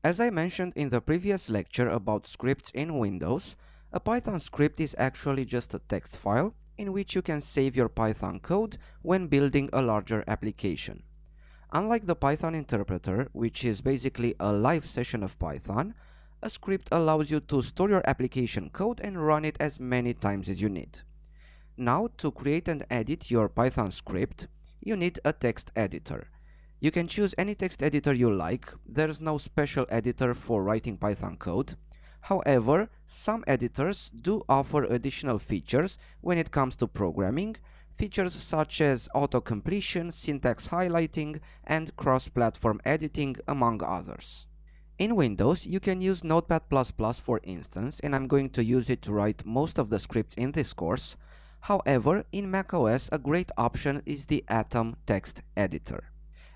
As I mentioned in the previous lecture about scripts in Windows, a Python script is actually just a text file in which you can save your Python code when building a larger application. Unlike the Python interpreter, which is basically a live session of Python, a script allows you to store your application code and run it as many times as you need. Now, to create and edit your Python script, you need a text editor. You can choose any text editor you like. There's no special editor for writing Python code. However, some editors do offer additional features when it comes to programming, features such as auto-completion, syntax highlighting, and cross-platform editing, among others. In Windows, you can use Notepad++, for instance, and I'm going to use it to write most of the scripts in this course. However, in macOS, a great option is the Atom text editor.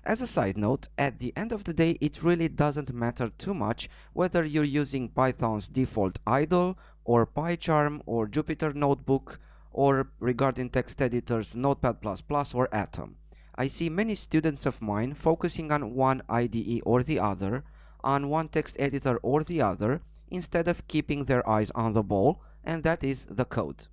As a side note, at the end of the day, it really doesn't matter too much whether you're using Python's default idle, or PyCharm, or Jupyter Notebook, or regarding text editors Notepad++ or Atom. I see many students of mine focusing on one IDE or the other, on one text editor or the other, instead of keeping their eyes on the ball, and that is the code.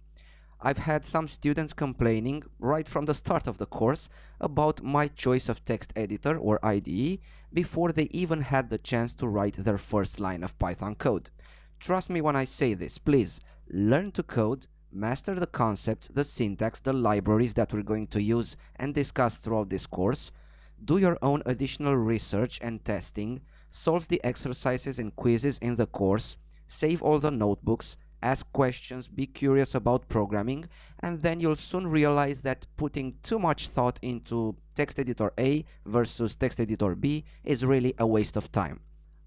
I've had some students complaining right from the start of the course about my choice of text editor or IDE before they even had the chance to write their first line of Python code. Trust me when I say this, please learn to code, master the concepts, the syntax, the libraries that we're going to use and discuss throughout this course, do your own additional research and testing, solve the exercises and quizzes in the course, save all the notebooks, ask questions, be curious about programming, and then you'll soon realize that putting too much thought into text editor A versus text editor B is really a waste of time.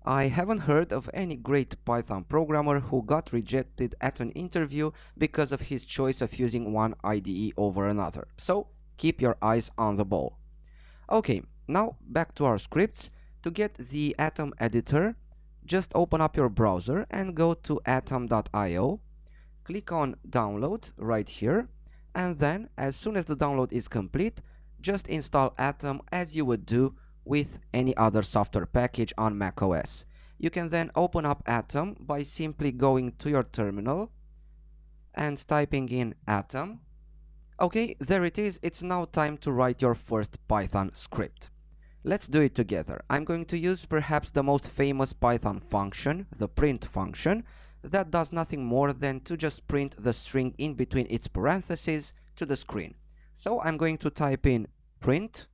I haven't heard of any great Python programmer who got rejected at an interview because of his choice of using one IDE over another. So keep your eyes on the ball. Okay, now back to our scripts. To get the Atom editor, just open up your browser and go to atom.io, click on download right here, and then as soon as the download is complete, just install Atom as you would do with any other software package on macOS. You can then open up Atom by simply going to your terminal and typing in Atom. Okay, there it is. It's now time to write your first Python script. Let's do it together. I'm going to use perhaps the most famous Python function, the print function, that does nothing more than to just print the string in between its parentheses to the screen. So I'm going to type in print,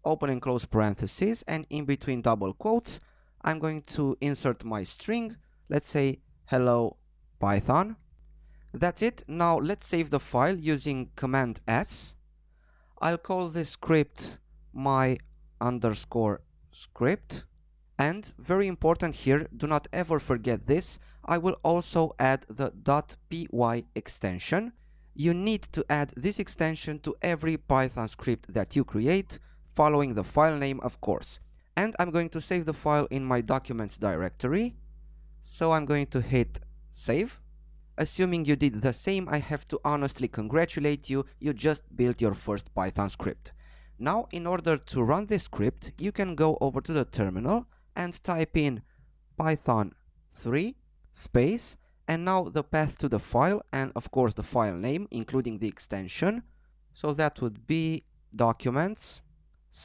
open and close parentheses, and in between double quotes, I'm going to insert my string, let's say hello Python. That's it. Now let's save the file using Command S. I'll call this script my underscore script, and very important here, do not ever forget this, I will also add the .py extension. You need to add this extension to every Python script that you create, following the file name of course. And I'm going to save the file in my documents directory, so I'm going to hit save. Assuming you did the same, I have to honestly congratulate you, you just built your first Python script. Now, in order to run this script, you can go over to the terminal and type in Python 3 space, and now the path to the file, and of course the file name, including the extension. So that would be documents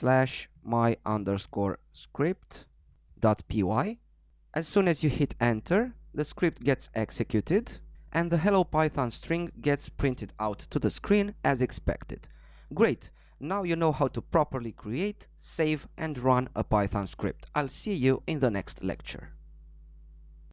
/ my underscore script.py. As soon as you hit enter, the script gets executed, and the hello Python string gets printed out to the screen as expected. Great! Now you know how to properly create, save, and run a Python script. I'll see you in the next lecture.